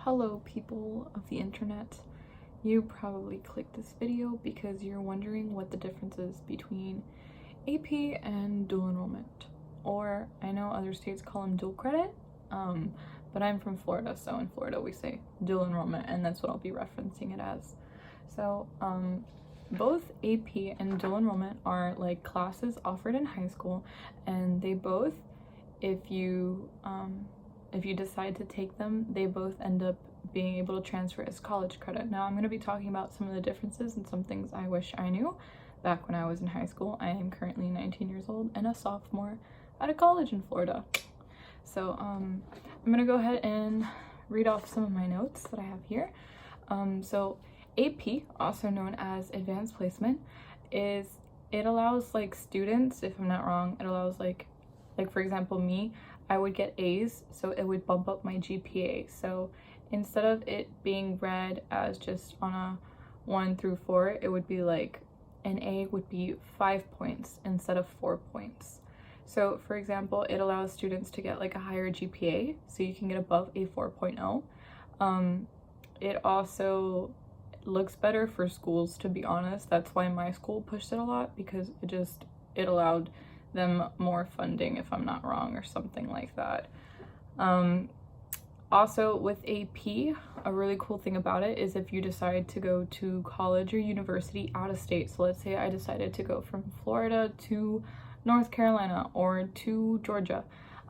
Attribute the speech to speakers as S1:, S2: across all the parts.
S1: Hello people of the internet. You probably clicked this video because you're wondering what the difference is between AP and dual enrollment, or I know other states call them dual credit, but I'm from Florida, so in Florida we say dual enrollment, and that's what I'll be referencing it as. So both AP and dual enrollment are like classes offered in high school, and they both, if you decide to take them, they both end up being able to transfer as college credit. Now I'm going to be talking about some of the differences and some things I wish I knew back when I was in high school. I am currently 19 years old and a sophomore at a college in Florida. So I'm going to go ahead and read off some of my notes that I have here. So AP, also known as advanced placement, it allows like students, if I'm not wrong, it allows like for example me, I would get A's, so it would bump up my GPA. So instead of it being read as just on a 1 through 4, it would be like an A would be 5 points instead of 4 points. So for example, it allows students to get like a higher GPA, so you can get above a 4.0. It also looks better for schools, to be honest. That's why my school pushed it a lot, because it allowed them more funding, if I'm not wrong, or something like that. Also with AP, a really cool thing about it is if you decide to go to college or university out of state. So let's say I decided to go from Florida to North Carolina or to Georgia.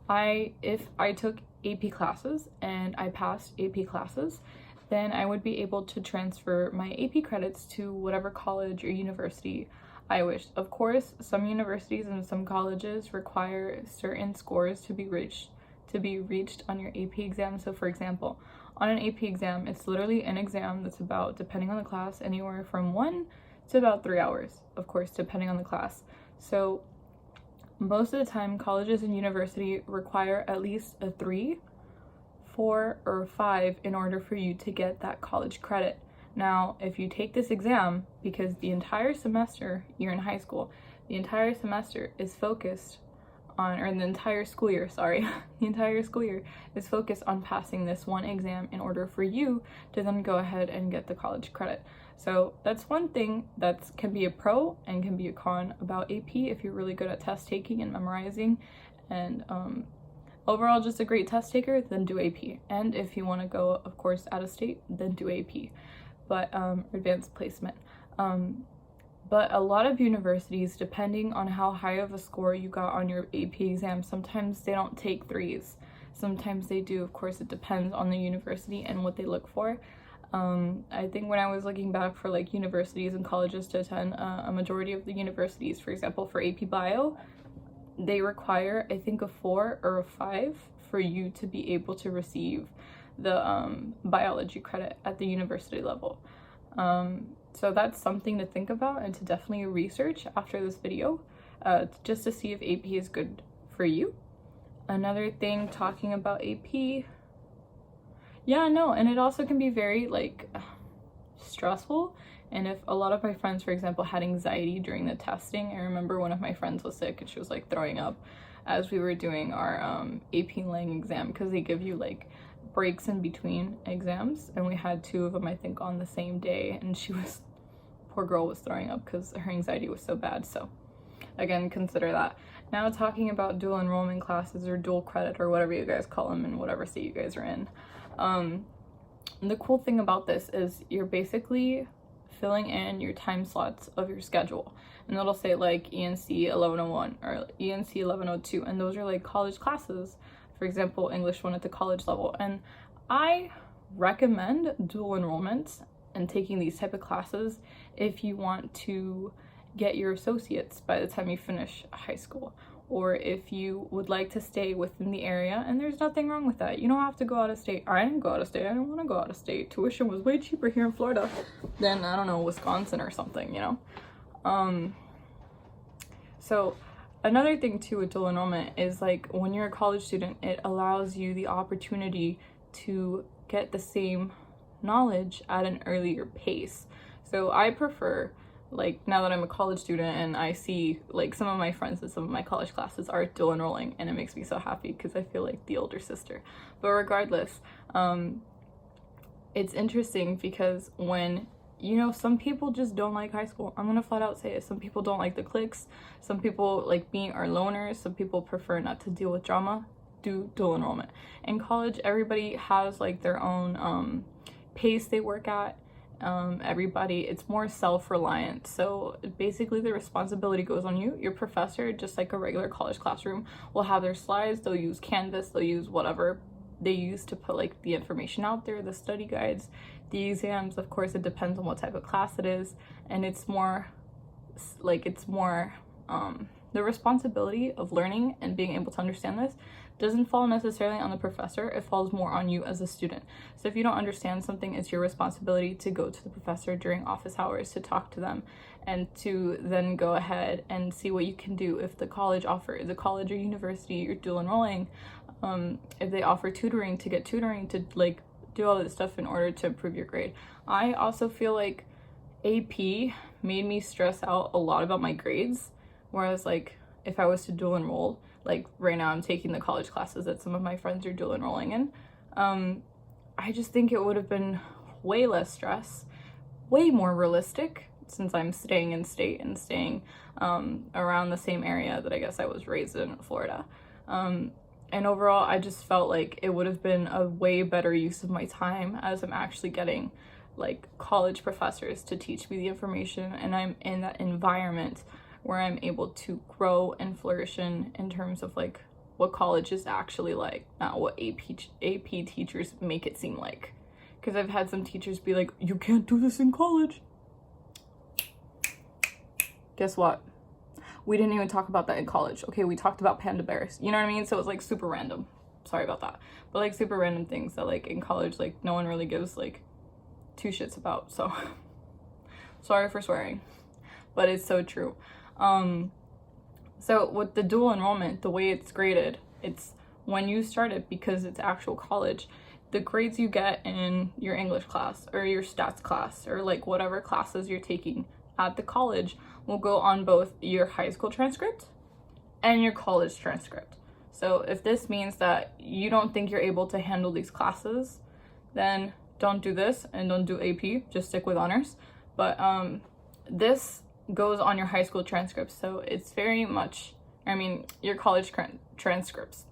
S1: If I took AP classes and I passed AP classes, then I would be able to transfer my AP credits to whatever college or university I wish. Of course, some universities and some colleges require certain scores to be reached on your AP exam. So for example, on an AP exam, it's literally an exam that's about, depending on the class, anywhere from 1 to about 3 hours, of course, depending on the class. So most of the time, colleges and university require at least a 3, 4, or 5 in order for you to get that college credit. Now, if you take this exam, because the entire semester, you're in high school, the entire semester is focused on, or the entire school year, sorry, the entire school year is focused on passing this one exam in order for you to then go ahead and get the college credit. So that's one thing that can be a pro and can be a con about AP if you're really good at test taking and memorizing, and overall just a great test taker, then do AP. And if you want to go, of course, out of state, then do AP. But advanced placement. But a lot of universities, depending on how high of a score you got on your AP exam, sometimes they don't take 3s. Sometimes they do. Of course, it depends on the university and what they look for. I think when I was looking back for like universities and colleges to attend, a majority of the universities, for example, for AP Bio, they require, I think, a 4 or a 5 for you to be able to receive the biology credit at the university level. So that's something to think about and to definitely research after this video, just to see if AP is good for you. Another thing, talking about AP, and it also can be very like stressful. And if a lot of my friends, for example, had anxiety during the testing, I remember one of my friends was sick and she was like throwing up as we were doing our AP Lang exam, because they give you like breaks in between exams, and we had 2 of them, I think, on the same day, and poor girl was throwing up because her anxiety was so bad. So again, consider that. Now, talking about dual enrollment classes or dual credit or whatever you guys call them in whatever state you guys are in, the cool thing about this is you're basically filling in your time slots of your schedule, and it'll say like ENC 1101 or ENC 1102, and those are like college classes. For example, English 1 at the college level. And I recommend dual enrollment and taking these type of classes if you want to get your associates by the time you finish high school, or if you would like to stay within the area, and there's nothing wrong with that. You don't have to go out of state. I didn't go out of state. I didn't want to go out of state. Tuition was way cheaper here in Florida than, I don't know, Wisconsin or something, you know? So another thing too with dual enrollment is like when you're a college student, it allows you the opportunity to get the same knowledge at an earlier pace. So I prefer, like, now that I'm a college student and I see like some of my friends in some of my college classes are dual enrolling, and it makes me so happy because I feel like the older sister. But regardless, it's interesting because when, some people just don't like high school. I'm gonna flat out say it. Some people don't like the cliques. Some people, like me, are loners. Some people prefer not to deal with drama. Do dual enrollment. In college, everybody has like their own pace they work at. Everybody, it's more self-reliant. So basically the responsibility goes on you. Your professor, just like a regular college classroom, will have their slides. They'll use Canvas. They'll use whatever they use to put like the information out there, the study guides, the exams. Of course, it depends on what type of class it is, and it's more the responsibility of learning and being able to understand this doesn't fall necessarily on the professor. It falls more on you as a student. So if you don't understand something, it's your responsibility to go to the professor during office hours, to talk to them, and to then go ahead and see what you can do. If the college or university you're dual enrolling, if they offer tutoring, to get tutoring, to like do all this stuff in order to improve your grade. I also feel like AP made me stress out a lot about my grades, whereas like if I was to dual enroll, like right now I'm taking the college classes that some of my friends are dual enrolling in, I just think it would have been way less stress, way more realistic, since I'm staying in state and staying around the same area that I guess I was raised in, Florida. And overall, I just felt like it would have been a way better use of my time, as I'm actually getting like college professors to teach me the information, and I'm in that environment where I'm able to grow and flourish in terms of like what college is actually like, not what AP teachers make it seem like. Because I've had some teachers be like, you can't do this in college. Guess what? We didn't even talk about that in college. Okay, we talked about panda bears. You know what I mean? So it was like super random. Sorry about that. But like super random things that like in college, like no one really gives like two shits about. So sorry for swearing, but it's so true. So with the dual enrollment, the way it's graded, it's when you start it, because it's actual college, the grades you get in your English class or your stats class or like whatever classes you're taking at the college will go on both your high school transcript and your college transcript. So if this means that you don't think you're able to handle these classes, then don't do this and don't do AP, just stick with honors. But this goes on your high school transcripts, so it's very much, your college transcripts.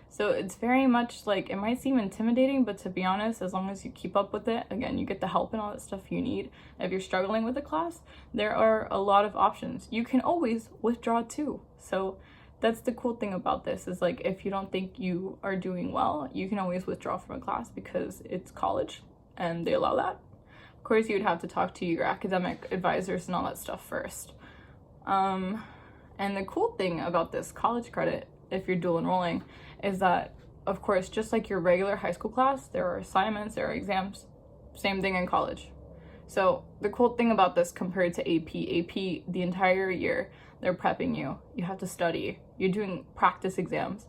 S1: So it's very much like, it might seem intimidating, but to be honest, as long as you keep up with it, again, you get the help and all that stuff you need. If you're struggling with the class, there are a lot of options. You can always withdraw too. So that's the cool thing about this, is like, if you don't think you are doing well, you can always withdraw from a class because it's college and they allow that. Of course, you would have to talk to your academic advisors and all that stuff first. And the cool thing about this college credit, if you're dual enrolling, is that, of course, just like your regular high school class, there are assignments, there are exams, same thing in college. So the cool thing about this compared to AP, the entire year, they're prepping you. You have to study. You're doing practice exams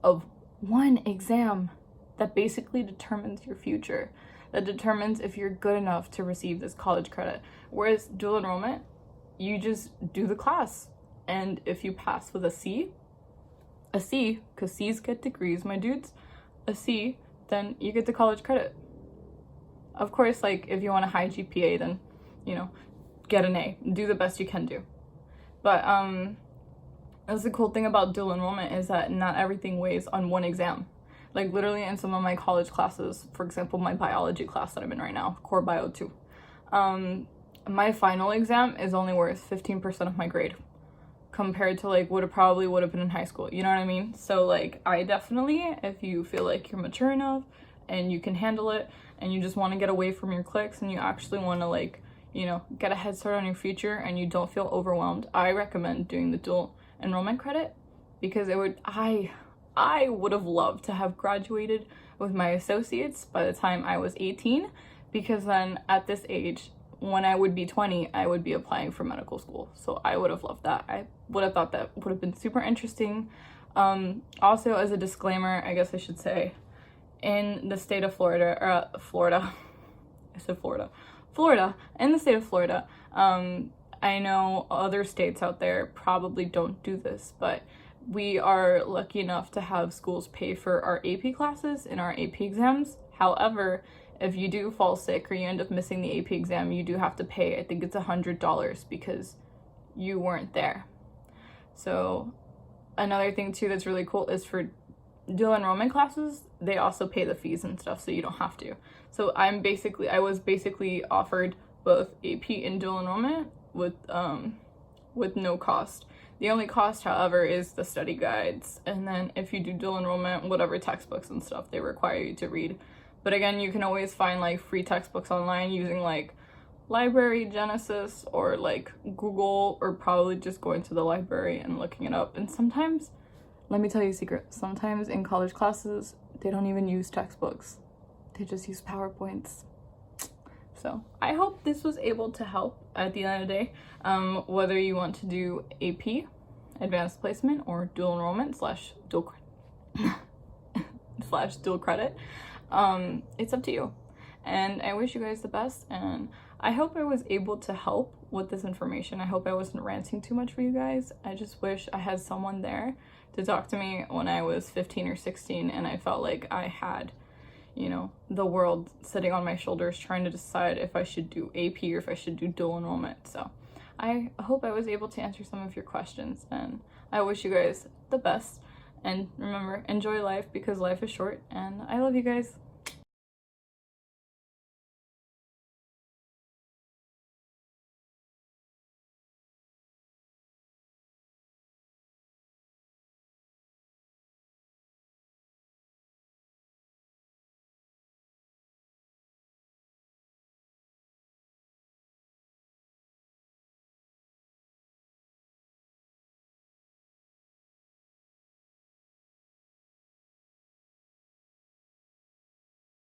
S1: of one exam that basically determines your future, that determines if you're good enough to receive this college credit. Whereas dual enrollment, you just do the class. And if you pass with a C, because C's get degrees, my dudes, a C, then you get the college credit. Of course, like, if you want a high GPA, then, get an A. Do the best you can do. But that's the cool thing about dual enrollment, is that not everything weighs on one exam. Like, literally in some of my college classes, for example, my biology class that I'm in right now, Core Bio 2, my final exam is only worth 15% of my grade, compared to like what it probably would have been in high school. You know what I mean? So like, I definitely, if you feel like you're mature enough and you can handle it and you just want to get away from your cliques and you actually want to like, get a head start on your future and you don't feel overwhelmed, I recommend doing the dual enrollment credit, because I would have loved to have graduated with my associates by the time I was 18, because then at this age, when I would be 20, I would be applying for medical school. So I would have loved that. I would have thought that would have been super interesting. Also, as a disclaimer, I guess I should say, in the state of Florida, in the state of Florida, I know other states out there probably don't do this, but we are lucky enough to have schools pay for our AP classes and our AP exams. However, if you do fall sick or you end up missing the AP exam, you do have to pay, I think it's $100 because you weren't there. So another thing too that's really cool is for dual enrollment classes, they also pay the fees and stuff, so you don't have to. So I was basically offered both AP and dual enrollment with no cost. The only cost, however, is the study guides, and then if you do dual enrollment, whatever textbooks and stuff they require you to read. But again, you can always find like free textbooks online using like Library Genesis or like Google, or probably just going to the library and looking it up. And sometimes, let me tell you a secret, sometimes in college classes they don't even use textbooks, they just use PowerPoints. So I hope this was able to help at the end of the day, whether you want to do AP, advanced placement, or dual enrollment slash dual credit. It's up to you. And I wish you guys the best, and I hope I was able to help with this information. I hope I wasn't ranting too much for you guys. I just wish I had someone there to talk to me when I was 15 or 16 and I felt like I had, you know, the world sitting on my shoulders trying to decide if I should do AP or if I should do dual enrollment. So I hope I was able to answer some of your questions, and I wish you guys the best. And remember, enjoy life because life is short, and I love you guys.